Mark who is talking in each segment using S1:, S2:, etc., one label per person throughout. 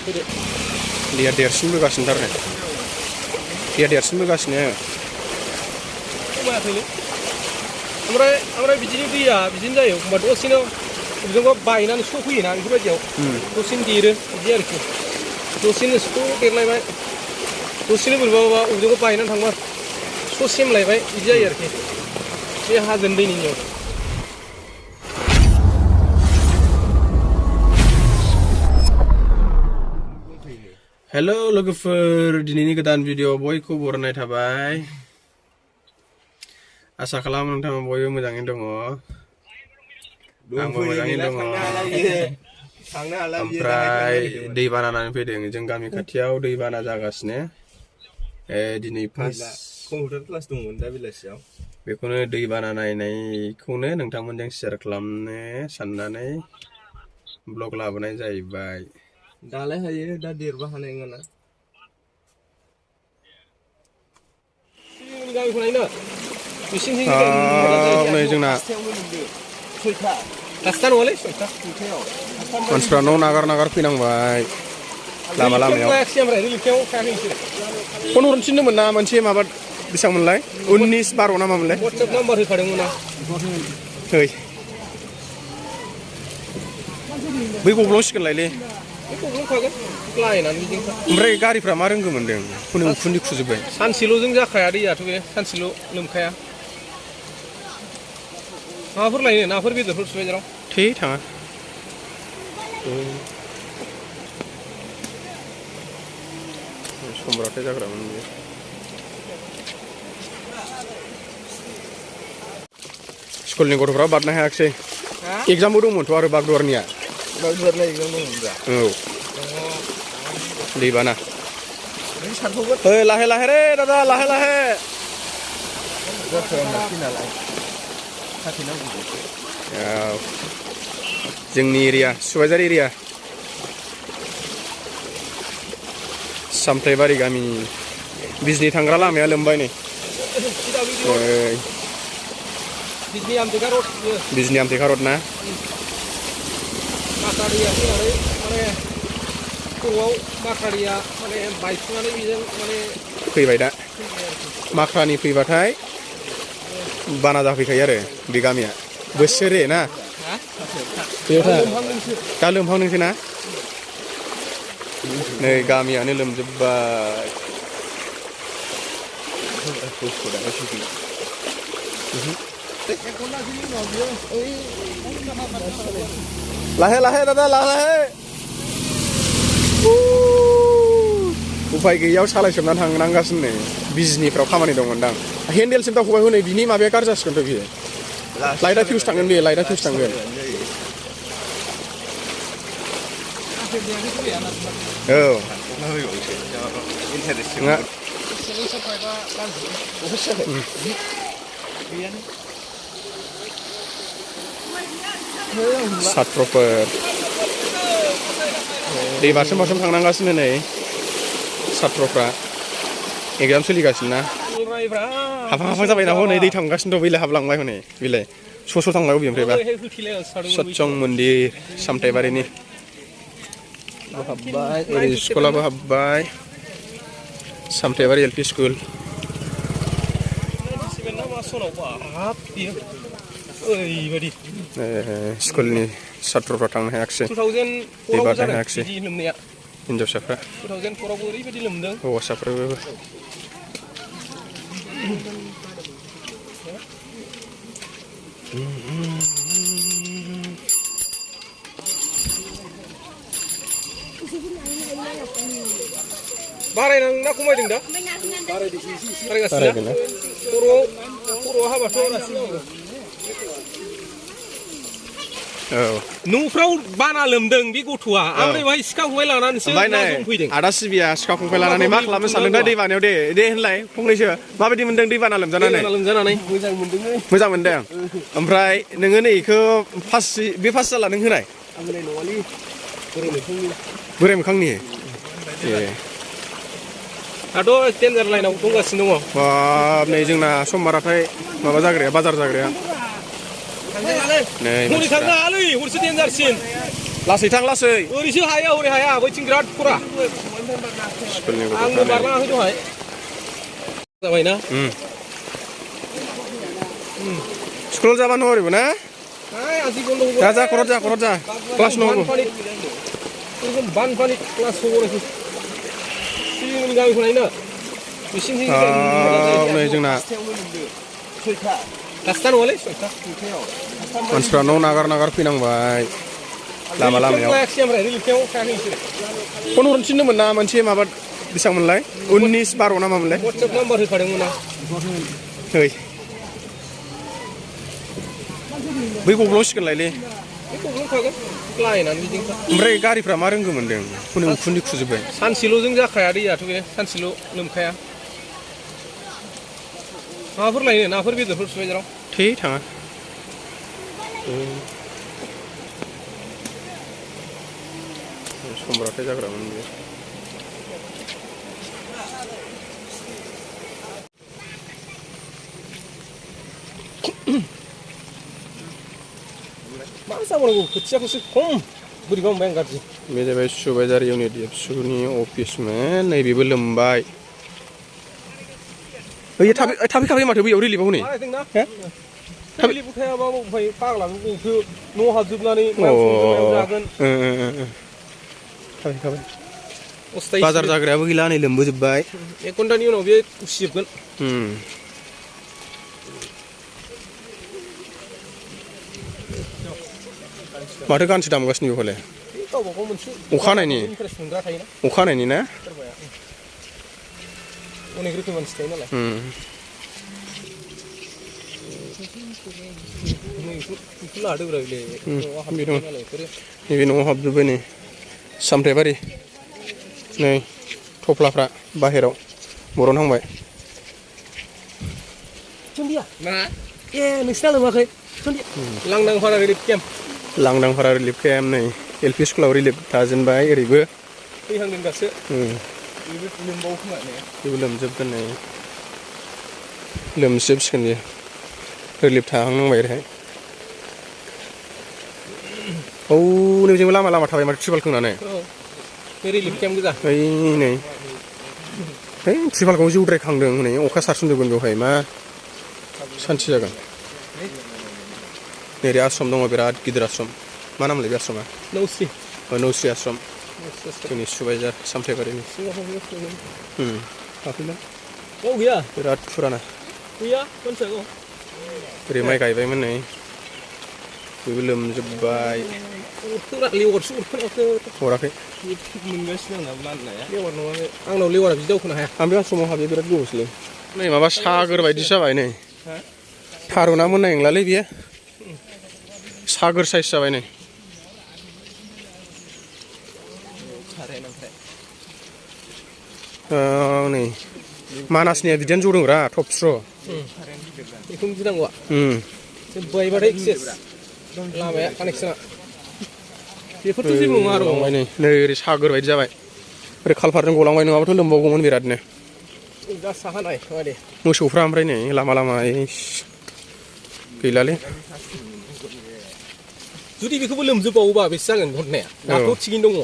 S1: दैया देरसिनबोगासिनो थारनो दैया देरसिनबोगासिनो
S2: ओमफ्राय बिदिनो दैया बिदिनो जायो एखमबा दसेनो बबेजोंबा बायनानै स' फैयोना बेफोरबायदियाव दसेनो देरो बिदि आरोखि दसेनो स' देरलायबाय दसेनो बोरैबा बबेजोंबा बायनानै थांबा स' सेमलायबाय बिदि जायो आरोखि बे हाजोनि दैनि नियम
S1: हेलौ लोगोफोर दिनैनि गोदान भिडिअ बयखौ बरायनाय थाबाय आसा खालामो नोंथाङा बयबो मोजाङैनो दङ आंबो मोजाङैनो दङ ओमफ्राय दैबाना जानानै फैदों जों गामि खाथियाव दैबाना जागासिनो दिनै फार्स्ट
S3: कम्पिउटार क्लास दंमोन दा बेलासियाव
S1: बेखौनो दैबाना नायनायखौनो नोंथांमोनजों शेयार खालामनो साननानै ब्लग लाबोनाय जाहैबाय
S3: दालाय हायो दा देरबा हानाय नङा
S1: नै जोंना मानसिफ्रा न' नागार फैनांबाय लामा लामायाव फन हरनो थिनदोंमोन ना मोनसे माबा बेसेबांमोनलाय 1912 ना मामोनलाय
S2: वाट्सएप नाम्बार होखादोंमोन आं
S1: है बै गब्लंसिगोनलायलै ओमफ्राय गारिफ्रा मा रोंगौ मोनदों उखुन्दै खुजोब्बाय
S2: सानसेल'जों जाखाया दैयाथ' बे सानसेल' लोमखाया माबाफोर लायनो नाफोर बेदरफोर सुबायजाराव
S1: थै थाङा सम्राटे जाग्रामोन बियो स्कुलनि गथ'फ्रा बारनो हायाखिसै एगजामबो दंमोनथ' आरो बागदुवारनिया औ दैबाना लाहे लाहे रे दादा लाहे लाहे जोंनि एरिया सुबाइझार एरिया सामथाइबारि गामि बिजनि थांग्रा लामाया लोमबाय नै बिजनि आमथेखा रड ना फैबाय दा माख्रानि फैबाथाय बाना जाफैखायो आरो बे गामिया बोसोरे ना दा लोमहांदोंसो ना नै गामियानो लोमजोब्बाय लाहे लाहे दादा लाहे उफाय गैयियाव सालायसोमनानै थांनांगासिनो नै बिजनिफ्राव खामानि दंमोनदां हेन्देलसिम दावखोबाय हनै बिनि माबाया गाज्रि जासिगोनथ' बियो लाइटआ फिउस थांगोन बेयो लाइटआ फिउस थांगोन औ नङा सात्रफोर दै बारसोम थांनांगासिनो नै सात्रफ्रा एग्जाम सोलिगासिनो ना हाफां जाबाय ना हनै दै थांगासिनो दं बेलाय हाबलांबाय हनै बेलाय स' थांबाय बबेनिफ्रायबा सत्सं मन्दिर सामथाइबारिनि ओरै स्कुलाबो हाबबाय सामथाइबारि एल पि स्कुल स्कुलनि सात्रफ्रा थांनो हायाखिसै दै बारनो हायाखिसै हिन्जावसाफ्रा हौवासाफ्राबो
S2: बारायदों ना खमायदों दा बारायगासिनो खर'आव हाबाथ' न'फ्राव बाना लोमदों बे गथ'आ ओमफ्राय बेवहाय सिखा खंखाइ लानानैसो फैदों
S1: आदा सिबिया सिखा खंखाइ लानानै मा खालामनो सानदों दा दैबानायाव दे होनलाय फंनैसो माबायदि मोनदों दैबाना लोमजानानै मोजां मोनदों ओमफ्राय नोङो नै बेखौ बे फार्स्ट जाला नों होनाय बोराय मोखांनि
S2: दाथ' डेन्जार लाइनाव दंगासिनो दङ
S1: बाब नै जोंना समबाराथाय माबा जाग्राया बाजार जाग्राया नै
S2: हरसे देन्जारसिन
S1: लासै थां लासै
S2: ओरैसो हाया ओरै हाया बैथिं बिराद खरा
S1: स्कुलनि
S2: आंनो बारलाङाखै दहाय जाबायना
S1: स्कुल जाबा नहरिबो ना
S2: আজি বন্ধ হবো
S1: যা করত যা ক্লাস নহব
S2: এরকম বানপানি ক্লাস হবো নাকি सिंनि गामिखौ नायनो बिसिनि
S1: नै जोंना
S2: हास्ता नङालै
S1: मानसिफ्रा न' नागार फैनांबाय लामा लामायाव फन हरनो थिनदोंमोन ना मोनसे माबा बेसेबांमोनलाय 19-12 ना मामोनलाय
S2: वाट्सएप नाम्बार होखादोंमोन ना
S1: है बै गब्लंसिगोनलायलै
S2: गब्लंखागोन लायनानै बिदिनो
S1: ओमफ्राय गारिफ्रा मा रोंगौ मोनदों उखुन्दै खुजोब्बाय
S2: सानसेल'जों जाखाया दैयाथ' बे सानसेल' लोमखाया माबाफोर लायनो नाफोर बेदरफोर सुबायजाराव
S1: थै थाङा सम्राथाय जाग्रामोन बे
S2: मा जाबावनांगौ खोथियाखौसो खम बोरैबा मोनबाय आं गाज्रि
S1: बे जाबाय सुबाइझार इउनिट एबसुनि अफिसमोन नैबेबो लोमबाय ओइ थाफैखाबाय माथो बैयाव रिलिफआव नै
S2: रिलिफ उठायाबा उफाय फाग्ला गंखौ न' हाबजोबनानै जागोन
S1: थाफैखाबाय बाजार जाग्रायाबो गैला नै लोमबोजोब्बाय
S2: 1 घन्टानि उनाव बे उसिजोबगोन
S1: माथो गानसो दामगासिनो बेखौलाय अखानायनि ना
S2: अनेक रोखोम मानसि थायो नालाय
S1: नैबे न'आव हाबजोब्बाय नै सामथाइबारि नै थफ्लाफ्रा बाहेराव बरन हांबाय
S2: नोंसिना लोमाखै लांदांफारा रिलिफ केम्प
S1: लांदांफारा रिलिफ केम्प नै एलपि स्कुलाव रिलिफ थाजेनबाय ओरैबो
S2: फैहांदों दासो
S1: बेबो लोमजोबगोन नै लोमजोबसिगोन बेयो रिलिफ थाहांनांबाय ओरैहाय औ नैजोंबो लामा थाबाय माथो त्रिपाल खोंनानै
S2: रिलिफ केम्प गोजा
S1: ओइ नै त्रिपालखौ जौद्रायखांदों हनै अखा सारसनजोबगोन बेवहाय मा सान्थि जागोन नैबे आश्रम दङ बिराद गिदिर आश्रम मा नामलाय बे आश्रमा नौस्रि आश्रम जोंनि सुबाइझार सामथाइबारिनि
S2: गैया
S1: बिराद फुराना
S2: गैया मोनथियागौ
S1: ओरै माइ गायबायमोन नै बेबो लोमजोब्बाय हराखै
S2: आंनाव लेवारा बिदि दावखोनो हाया
S1: आं बे आश्रमाव हाबैया बिराद गोबावसैलै नै माबा सागोर बायदिसो जाबाय नै थारुना मोननाय नंलालै बेयो सागोर साइज जाबाय नै नै मानासनिया बिदियानो जौदोंरा टप स्र'
S2: बेखौनो गिनांगौआ बायबाथाय एक्सेस लामाया कानेक्सना बेफोरथ' जेबो नङा आरो
S1: नै ओरै सागोर बायदि जाबाय ओरै खालफारजों गलांबाय नङाबाथ' लोमबावगौमोन बिरादनो मोसौफ्रा ओमफ्राय नै लामा गैलालै
S2: जुदि बेखौबो लोमजोबबावोबा बेसे जागोन घटनाया दाथ' थिगैनो दङ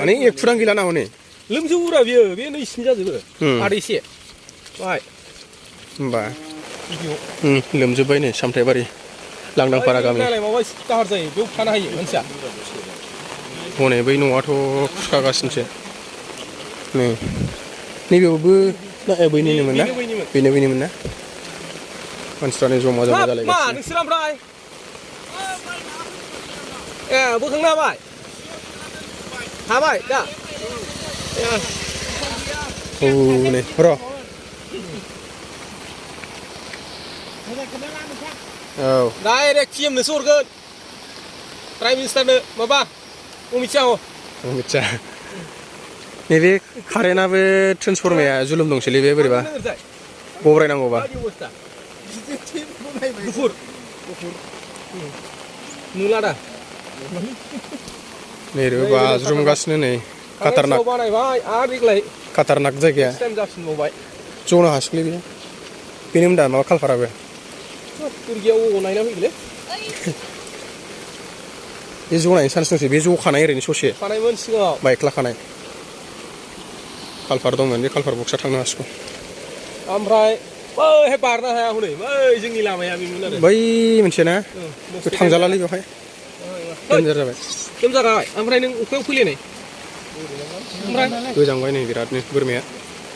S1: माने 1 फुटानो गैला ना हनै
S2: लोमजोबोरा बियो बे नैसिनि जाजोबो आदैसे बाय
S1: होमबा लोमजोब्बाय नै सामथाइबारि लांदांफारा गामि
S2: माबा दाहार जायो बेयाव थानो हायो मानसिया
S1: हनै बै न'आथ' खुरखागासिनोसो नैबेयावबो बैनिनोमोन ना बैनिमोन ना मानसिफ्रा नै जमा जालायगासिनो
S2: नोंसोर ओमफ्राय बोखांनो हाबाय दा
S1: नै र'
S2: डाइरेक्ट CM-नोसो हरगोन प्राइम मिनिस्टारनो माबा अमित शाह
S1: नैबे कारेन्टआबो ट्रेन्सफर्माया जुलुम दंसैलै बे बोरैबा गब्रायनांगौबा गुफुर नुला दा नै बाज्रुमगासिनो नै खाटारनाक जायगाया जनो हासिगोनलै बेनो दा माबा खालफाराबो बे जनायनि चान्स दंसै बे जखानाय ओरैनो ससे
S2: खानायमोन सिगाङाव
S1: बाइकला खानाय कालफार दंमोन बे कालफार बक्सा थांनो हासिगौ
S2: ओमफ्राय बैहाय बारनो हाया हनै बै जोंनि लामाया बेमोन आरो
S1: बै मोनसे ना थांजालालै बेवहाय देन्जार जाबाय
S2: लोमजाबाय ओमफ्राय नों अखायाव फैलायनाय ओमफ्राय
S1: गोजांबाय नै बिरादनो बोरमाया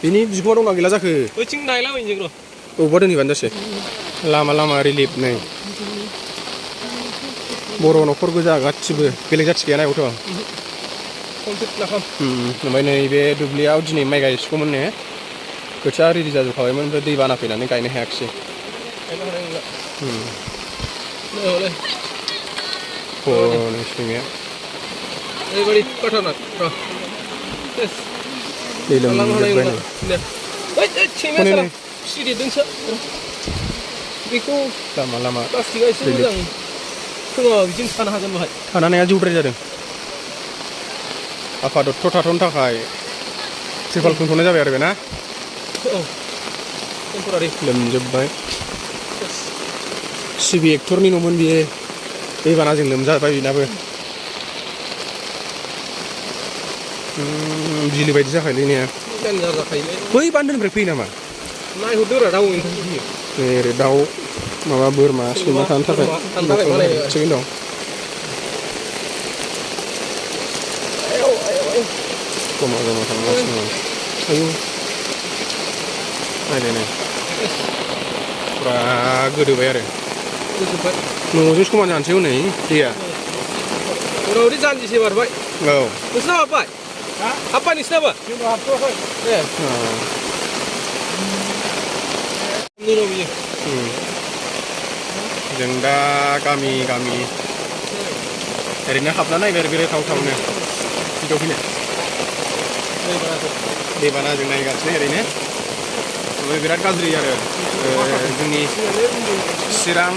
S1: बिनि बिखुङा दंना गैला जाखो
S2: बैथिं नायलाबायनोसै र'
S1: बबावबा दोनहैबानो जासै लामा लामा रिलिफ नै बर' न'खर गोजा गासिबो बेलेग जाथि गैया नायगौथ' ओमफ्राय नैबे दुब्लियाव दिनै माइ गायसिगौमोन ने खोथिया रेडि जाजोबखाबायमोन ओमफ्राय दै बाना फैनानै गायनो हायाखिसै सैमाया
S2: ओरैबायदि कटाना र'
S1: दै लोमजोब्बाय नै
S2: सैमाया सिरिदोंसो बेखौ
S1: लामा लामा
S2: प्लास्टिकआ एसे मोजां फुङाव बिदिनो थानो हागोन बाहाय
S1: थानाया जौद्राय जादों आफादत्त थाथ'नो थाखाय त्रिपाल खुंथ'नाय जाबाय आरो बे ना
S2: औ टेम्परारि
S1: लोमजोब्बाय सिबि एक्टरनि न'मोन बियो दैबानाजों लोमजाबाय बेनाबो बिलो बायदि जाखायोलै ने बै बान्दोनिफ्राय फैयो नामा
S2: नायहरदो र' दाउ
S1: ओरै दाउ माबा बोरमा सैमा थानो थाखाय थिगैनो दं जमा जमा थांगासिनो आयौ नायनाय फुरा गोदोबाय आरो न'जों समान जानोसै हनै दैया
S2: उनावदि जानजिसे बारबाय
S1: औ
S2: नोंसिना हाब्बाय हाब्बाय नोंसिनाबो ए
S1: जों दा गामि गामि ओरैनो हाबना नायबाय आरो बेरायथाव थावनो भिडिअ फैनो दैबाना जों नायगासिनो ओरैनो बिराद गाज्रि आरो जोंनि चिरां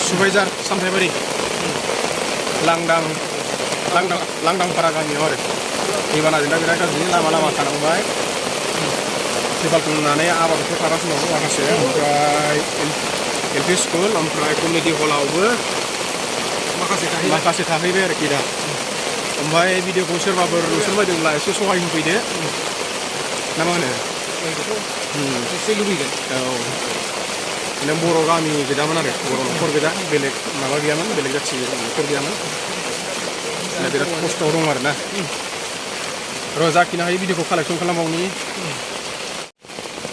S1: सुबाइझार सामथाइबारि लांदां फारा गामियाव आरो दैबानाजों दा बिराद गाज्रि लामा लामा थानांबाय त्रिपाल खुंनानै आबादफोर थागासिनो दं माखासे ओमफ्राय एल पि स्कुल ओमफ्राय कमिउनिटि हलावबो माखासे थाहैबाय आरोखि दा ओमफ्राय भिडिअखौ सोरबाफोर नुसोर बायदोंब्ला एसे सहाय होफैदो ना मा होनो
S2: एसे लुबैगोन
S1: औ माने बर' गामि गोजामोन आरो बर' न'खर गोजा बेलेग माबा गैयामोन बेलेग जाथि न'खर गैयामोन दा बिराद खस्थ'आव दं आरो ना र' जाखिनो हायो भिडिअखौ कालेक्सन खालामबावनि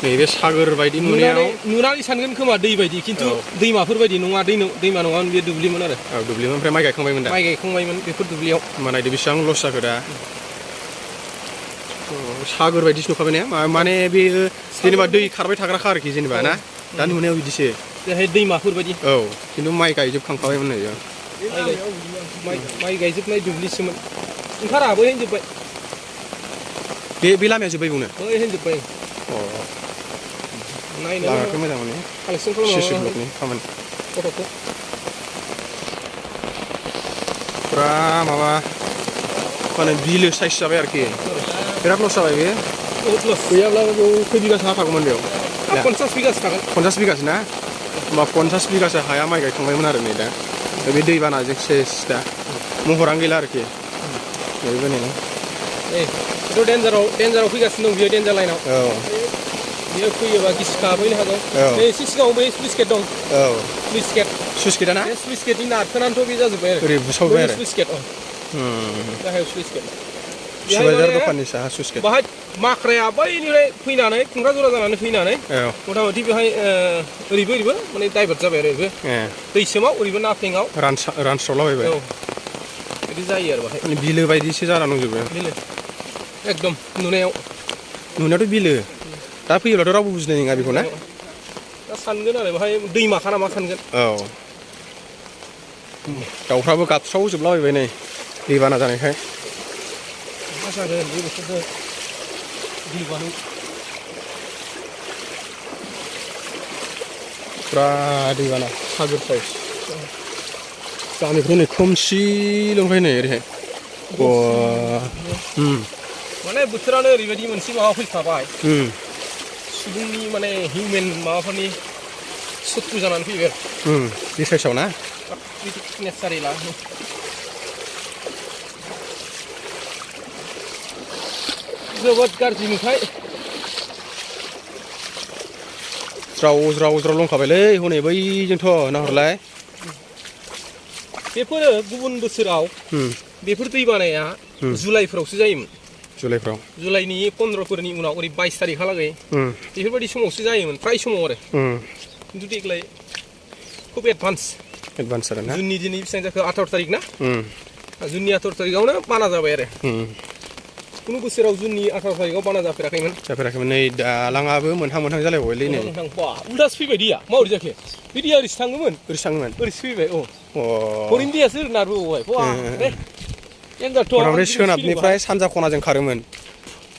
S1: नैबे सागोर बायदि
S2: नुनानै सानगोन खोमा दै बायदि खिन्थु दैमाफोर बायदि नङा दैमा नङामोन बेयो दुब्लिमोन आरो
S1: औ दुब्लिमोन ओमफ्राय माइ गायखांबायमोन दा
S2: माइ गायखांबायमोन बेफोर दुब्लियाव
S1: होमबा नायदो बेसेबां लस जाखो दा सागोर बायदिसो नुखाबाय ने माने बेयो जेनेबा दै खारबाय थाग्राखा आरोखि जेनेबा ना दा नुनायाव बिदिसो
S2: बेहाय दैमाफोर बायदि
S1: औ खिन्थु माइ गायजोबखांखाबायमोन नै
S2: माइ गायजोबनाय दुब्लिसोमोन ओंखारा बै होनजोब्बाय
S1: बे लामाया जोब्बाय बुंनो
S2: बै होनजोब्बाय
S1: लामाखौ मोजां मोनो
S2: कालेक्सन
S1: सिसि ब्लकनि खामानि
S2: फट'खौ
S1: फुरा माबा माने बिलो साइज जाबाय आरोखि बिराद लस जाबाय बे
S2: बहुत लस
S1: गैयाब्लाबो बेयाव खै बिगासो हा थागौमोन बेयाव
S2: 50 बिगासो थागोन
S1: 50 बिगासो ना होमबा 50 बिगासो हाया माइ गायखांबायमोन आरो नै दा बे दैबानाजों सेस दा महरानो गैला आरोखि बेबो नै
S2: बेथ' डेन्जाराव फैगासिनो दं बियो डेन्जार लाइनाव
S1: औ
S2: बियो फैयोबा गिसिखाबैनो हागौ नै एसे सिगाङाव बै स्लुइस गेट दं
S1: औ
S2: स्लुइस गेटआ ना स्लुइस गेटनि नारखोनानैथ' बे जाजोब्बाय आरो
S1: ओरै बुसावबाय आरो
S2: स्लुइस गेट गाहायाव स्लुइस गेट
S1: सुबाइझार दखाननि साहा स्लुइस गेट
S2: बाहाय माख्राया बैनिफ्राय फैनानै खुंख्राजरा जानानै फैनानै मथा मथि बेहाय ओरैबो माने डाइभार्ट जाबाय आरो ओरैबो दैसोमाव ओरैबो नाफेङाव
S1: रानस्रावलाबायबाय
S2: औ बिदि जायो आरो बाहाय
S1: माने बिलो बायदिसो जाना दंजोबो
S2: बिलो एकदम नुनायावथ'
S1: बिलो दा फैयोब्लाथ' रावबो बुजिनाय नङा बेखौ ना
S2: दा सानगोन आरो बेहाय दैमाखा नामा सानगोन
S1: औ दाउफ्राबो गाबस्रावजोबलाबायबाय नै दैबाना जानायखाय
S2: मा जागोन बे बोथोरजों दैबाना
S1: फुरा दैबाना सागोर साइज गामिखौ नै खोमसिल' ओमफ्राय नै ओरैहाय
S2: माने बोथोरानो ओरैबायदि मोनसे माबा फैखाबाय सुबुंनि माने हिउमेन माबाफोरनि सुथ्रु जानानै फैबाय
S1: बे साइसआव ना
S2: नेचारेला जोबोद गाज्रि नुथाय
S1: ज्राव लंखाबायलै हनै बैजोंथ' नाहरलाय
S2: बेफोरो गुबुन बोसोराव बेफोर दैबानाया जुलाइफोरावसो जायोमोन
S1: जुलाइफ्राव
S2: जुलाइनि 15फोरनि उनाव ओरै 22 तारिखहालागै बेफोरबायदि समावसो जायोमोन फ्राय समाव आरो खिन्थु देग्लाय खुब एडभान्स
S1: आरो ना
S2: जुननि दिनै बेसेबां जाखो 18 तारिख ना जुननि 18 तारिखआवनो बाना जाबाय आरो कुनु बोसोराव जुननि 18 तारिखआव बाना जाफेराखैमोन
S1: नै दालाङाबो मोनहां जालायबावबायलै नै
S2: उल्टासो फैबाय दैया माबोरै जाखो बे दैया ओरैसो थाङोमोन ओरैसो फैबाय हरैनि दैयासो नारबोबावबाय
S1: ओमफ्राय सोनाबनिफ्राय सानजा खनाजों खारोमोन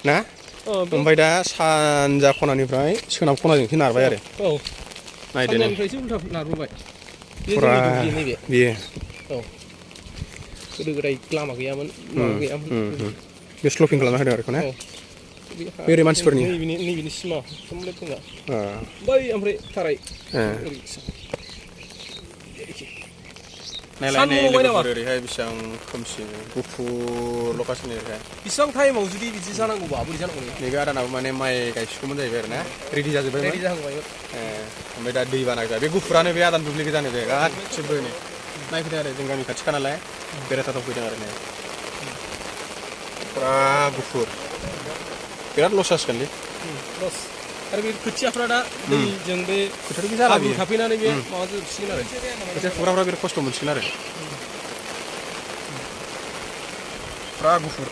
S1: ना ओमफ्राय दा सानजा खनानिफ्राय सोनाब खनाजोंसो नारबाय आरो नायदो नै
S2: उल्टा नारबोबाय
S1: फुरा बेयो
S2: गोदो गोदाय लामा गैयामोन
S1: बे स्लपिं खालामना होदों आरो ना ओरै मानसिफोरनि
S2: नैबेनि सिमा बै ओमफ्राय थाराय
S1: ओरैहाय बेसेबां खोमसि गुफुर लकासनि ओरैहाय
S2: बेसेबां टाइमाव जुदि बिदि जानांगौबा बोरै जानांगौ
S1: नैबे आदानाबो माने माइ गायसिगौमोन जाहैबाय आरो ना रेडि जाजोब्बाय ओमफ्राय दा दै बाना बे गुफुरानो बे आदान दुब्लि गोजानो बे गासिबो नै नायफैदों आरो जों गामि खाथिखा नालाय बेरायथावथाव फैदों आरो नै फुरा गुफुर बिराद लस जासिगोनलै
S2: आरो बे खोथियाफ्रा दा दैजों बे हाब्रु थाफैनानै बे माबा जोबसिगोन आरो
S1: खोथिया फुग्राफ्रा बिराद खस्थ' मोनसिगोन आरो फुरा गुफुर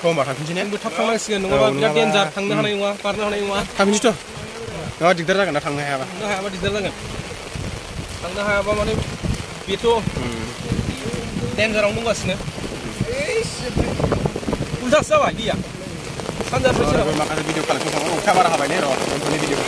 S1: होमबा थांफिनसै ने
S2: थाब थांनांसिगोन नङाबा बिराद डेन्जार थांनो हानाय नङा बारनो हानाय नङा
S1: थांफिनसैथ' नङा दिगदार जागोन ना थांनो हायाबा
S2: दिगदार जागोन थांनो हायाबा माने बेथ' डेन्जारावनो दंगासिनो उल्टासो जाबाय दैया सानजानिफ्राय
S1: माखासे भिडिअ खालामनो थांबा अखा बारा हाबाय ने र' दोनथ'नि भिडिअ